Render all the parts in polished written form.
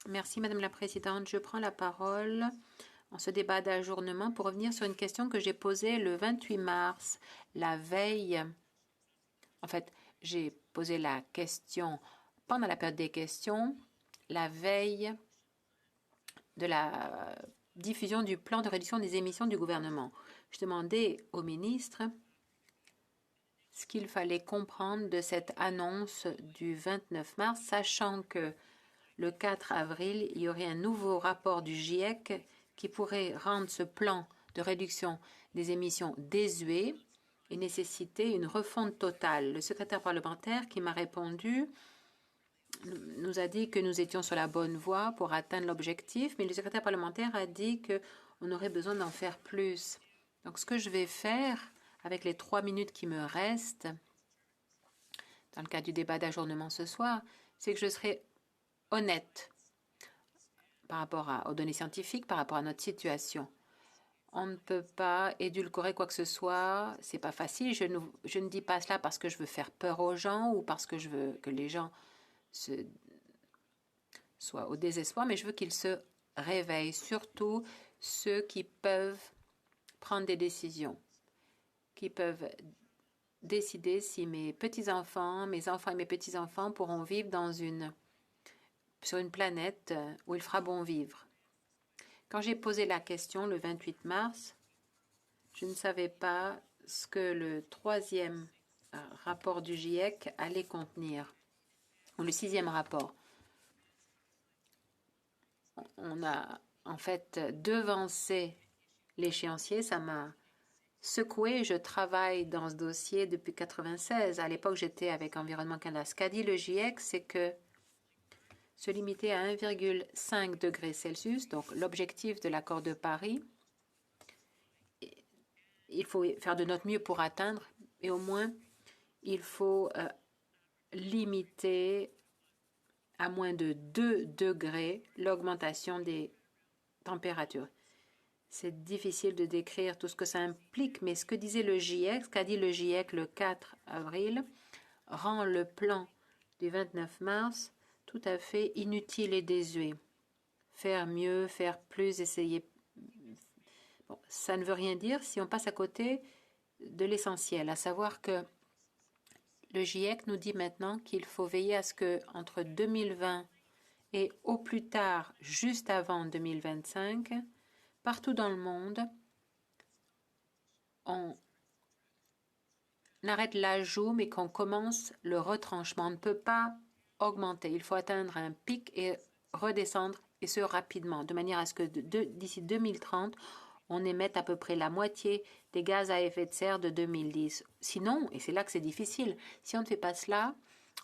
Merci, Madame la Présidente. Je prends la parole en ce débat d'ajournement pour revenir sur une question que j'ai posée le 28 mars, la veille. En fait, j'ai posé la question pendant la période des questions, la veille de la diffusion du plan de réduction des émissions du gouvernement. Je demandais au ministre ce qu'il fallait comprendre de cette annonce du 29 mars, sachant que le 4 avril, il y aurait un nouveau rapport du GIEC qui pourrait rendre ce plan de réduction des émissions désuet et nécessiter une refonte totale. Le secrétaire parlementaire qui m'a répondu nous a dit que nous étions sur la bonne voie pour atteindre l'objectif, mais le secrétaire parlementaire a dit qu'on aurait besoin d'en faire plus. Donc, ce que je vais faire avec les 3 minutes qui me restent, dans le cadre du débat d'ajournement ce soir, c'est que je serai honnête par rapport aux données scientifiques, par rapport à notre situation. On ne peut pas édulcorer quoi que ce soit, c'est pas facile. Je ne dis pas cela parce que je veux faire peur aux gens ou parce que je veux que les gens soient au désespoir, mais je veux qu'ils se réveillent, surtout ceux qui peuvent prendre des décisions, qui peuvent décider si mes petits-enfants, mes enfants et mes petits-enfants pourront vivre sur une planète où il fera bon vivre. Quand j'ai posé la question le 28 mars, je ne savais pas ce que le 3e rapport du GIEC allait contenir, ou le 6e rapport. On a en fait devancé l'échéancier, ça m'a secoué. Je travaille dans ce dossier depuis 1996. À l'époque, j'étais avec Environnement Canada. Ce qu'a dit le GIEC, c'est que se limiter à 1,5 degré Celsius, donc l'objectif de l'accord de Paris, il faut faire de notre mieux pour atteindre, et au moins, il faut limiter à moins de 2 degrés l'augmentation des températures. C'est difficile de décrire tout ce que ça implique, mais ce que disait le GIEC, ce qu'a dit le GIEC le 4 avril, rend le plan du 29 mars tout à fait inutile et désuet. Faire mieux, faire plus, essayer. Bon, ça ne veut rien dire si on passe à côté de l'essentiel, à savoir que le GIEC nous dit maintenant qu'il faut veiller à ce que entre 2020 et au plus tard, juste avant 2025, partout dans le monde, on arrête l'ajout, mais qu'on commence le retranchement. On ne peut pas augmenter. Il faut atteindre un pic et redescendre, et ce rapidement, de manière à ce que d'ici 2030, on émette à peu près la moitié des gaz à effet de serre de 2010. Sinon, et c'est là que c'est difficile, si on ne fait pas cela,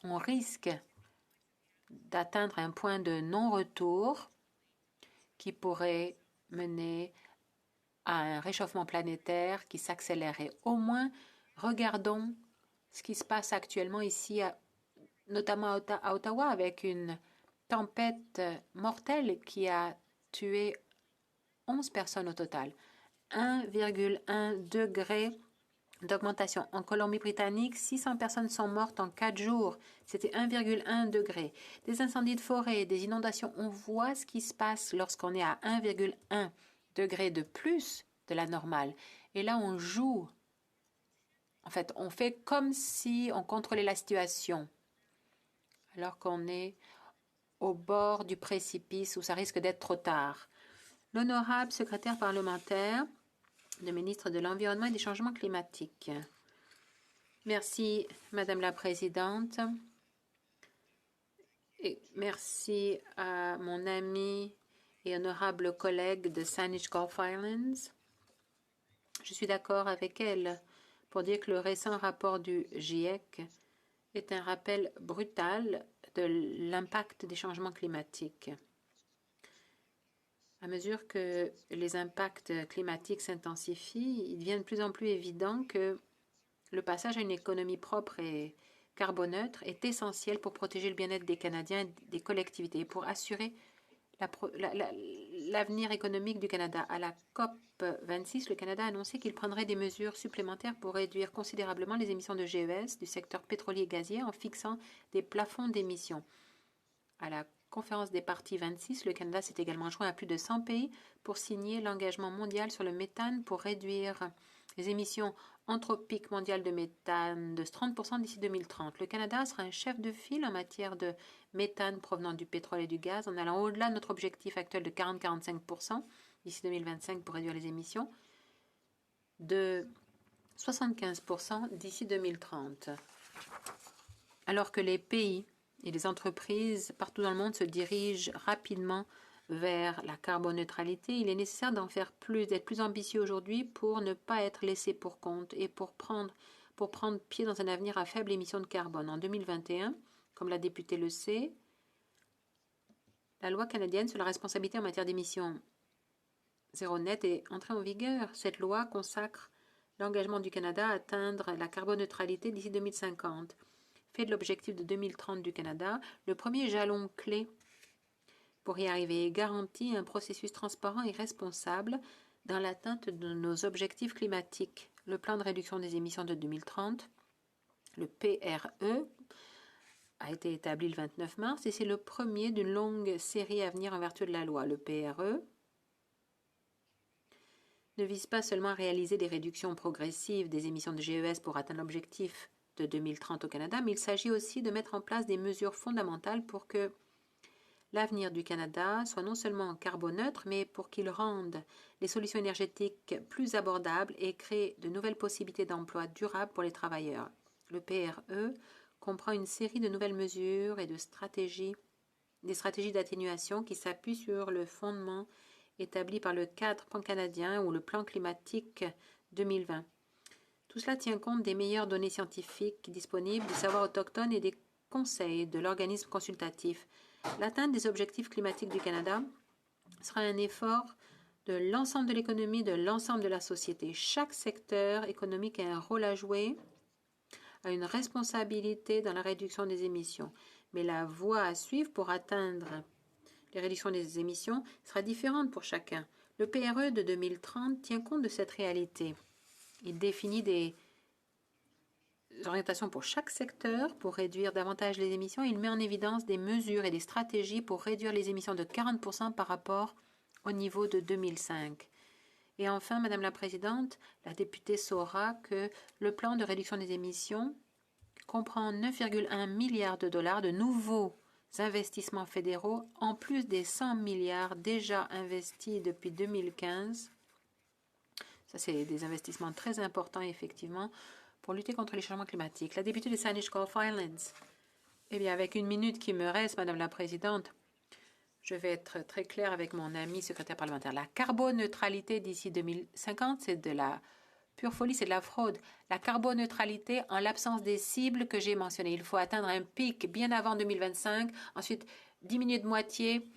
on risque d'atteindre un point de non-retour qui pourrait mener à un réchauffement planétaire qui s'accélérerait. Au moins, regardons ce qui se passe actuellement ici, notamment à Ottawa, avec une tempête mortelle qui a tué 11 personnes au total. 1,1 degré d'augmentation. En Colombie-Britannique, 600 personnes sont mortes en 4 jours. C'était 1,1 degré. Des incendies de forêt, des inondations. On voit ce qui se passe lorsqu'on est à 1,1 degré de plus de la normale. Et là, on joue. En fait, on fait comme si on contrôlait la situation, alors qu'on est au bord du précipice où ça risque d'être trop tard. L'honorable secrétaire parlementaire, le ministre de l'Environnement et des Changements climatiques. Merci, Madame la Présidente. Et merci à mon ami et honorable collègue de Saanich Gulf Islands. Je suis d'accord avec elle pour dire que le récent rapport du GIEC est un rappel brutal de l'impact des changements climatiques. À mesure que les impacts climatiques s'intensifient, il devient de plus en plus évident que le passage à une économie propre et carboneutre est essentiel pour protéger le bien-être des Canadiens et des collectivités et pour assurer l'avenir économique du Canada. À la COP 26, le Canada a annoncé qu'il prendrait des mesures supplémentaires pour réduire considérablement les émissions de GES du secteur pétrolier et gazier en fixant des plafonds d'émissions. À la conférence des parties 26, le Canada s'est également joint à plus de 100 pays pour signer l'engagement mondial sur le méthane pour réduire les émissions anthropiques mondiales de méthane de 30% d'ici 2030. Le Canada sera un chef de file en matière de méthane provenant du pétrole et du gaz en allant au-delà de notre objectif actuel de 40-45% d'ici 2025 pour réduire les émissions de 75% d'ici 2030. Alors que les pays et les entreprises partout dans le monde se dirigent rapidement vers la carboneutralité, il est nécessaire d'en faire plus, d'être plus ambitieux aujourd'hui pour ne pas être laissé pour compte et pour prendre pied dans un avenir à faible émission de carbone. En 2021, comme la députée le sait, la loi canadienne sur la responsabilité en matière d'émissions zéro net est entrée en vigueur. Cette loi consacre l'engagement du Canada à atteindre la carboneutralité d'ici 2050. Fait de l'objectif de 2030 du Canada le premier jalon clé pour y arriver et garantit un processus transparent et responsable dans l'atteinte de nos objectifs climatiques. Le plan de réduction des émissions de 2030, le PRE, a été établi le 29 mars et c'est le premier d'une longue série à venir en vertu de la loi. Le PRE ne vise pas seulement à réaliser des réductions progressives des émissions de GES pour atteindre l'objectif de 2030 au Canada, mais il s'agit aussi de mettre en place des mesures fondamentales pour que l'avenir du Canada soit non seulement carboneutre, mais pour qu'il rende les solutions énergétiques plus abordables et crée de nouvelles possibilités d'emploi durables pour les travailleurs. Le PRE comprend une série de nouvelles mesures et des stratégies d'atténuation qui s'appuient sur le fondement établi par le cadre pan-canadien ou le plan climatique 2020. Tout cela tient compte des meilleures données scientifiques disponibles, du savoir autochtone et des conseils de l'organisme consultatif. L'atteinte des objectifs climatiques du Canada sera un effort de l'ensemble de l'économie, de l'ensemble de la société. Chaque secteur économique a un rôle à jouer, a une responsabilité dans la réduction des émissions. Mais la voie à suivre pour atteindre les réductions des émissions sera différente pour chacun. Le PRE de 2030 tient compte de cette réalité. Il définit des orientations pour chaque secteur pour réduire davantage les émissions. Il met en évidence des mesures et des stratégies pour réduire les émissions de 40% par rapport au niveau de 2005. Et enfin, Madame la Présidente, la députée saura que le plan de réduction des émissions comprend 9,1 milliards de dollars de nouveaux investissements fédéraux, en plus des 100 milliards déjà investis depuis 2015. Ça, c'est des investissements très importants, effectivement, pour lutter contre les changements climatiques. La députée des Saanich Gulf Islands. Eh bien, avec une minute qui me reste, Madame la Présidente, je vais être très claire avec mon ami secrétaire parlementaire. La carboneutralité d'ici 2050, c'est de la pure folie, c'est de la fraude. La carboneutralité en l'absence des cibles que j'ai mentionnées. Il faut atteindre un pic bien avant 2025, ensuite diminuer de moitié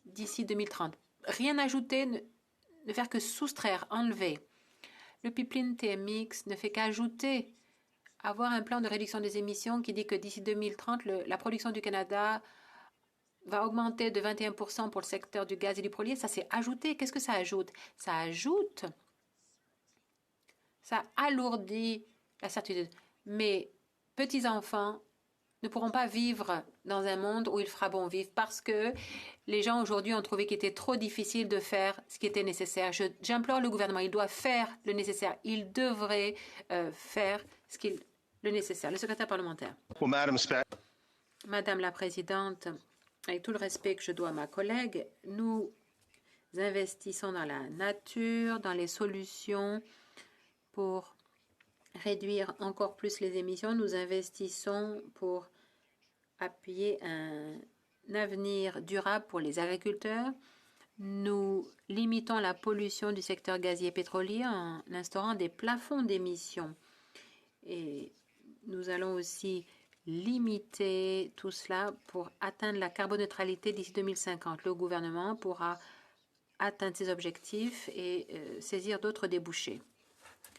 d'ici 2030. Rien ajouter, ne faire que soustraire, enlever. Le pipeline TMX ne fait qu'ajouter, avoir un plan de réduction des émissions qui dit que d'ici 2030, la production du Canada va augmenter de 21% pour le secteur du gaz et du pétrolier. Ça, c'est ajouté. Qu'est-ce que ça ajoute? Ça ajoute, ça alourdit la certitude. Mes petits-enfants ne pourront pas vivre dans un monde où il fera bon vivre parce que les gens aujourd'hui ont trouvé qu'il était trop difficile de faire ce qui était nécessaire. J'implore le gouvernement, il doit faire le nécessaire. Il devrait faire le nécessaire. Le secrétaire parlementaire. Madame la Présidente, avec tout le respect que je dois à ma collègue, nous investissons dans la nature, dans les solutions pour réduire encore plus les émissions. Nous investissons pour appuyer un avenir durable pour les agriculteurs. Nous limitons la pollution du secteur gazier et pétrolier en instaurant des plafonds d'émissions. Et nous allons aussi limiter tout cela pour atteindre la carboneutralité d'ici 2050. Le gouvernement pourra atteindre ses objectifs et saisir d'autres débouchés.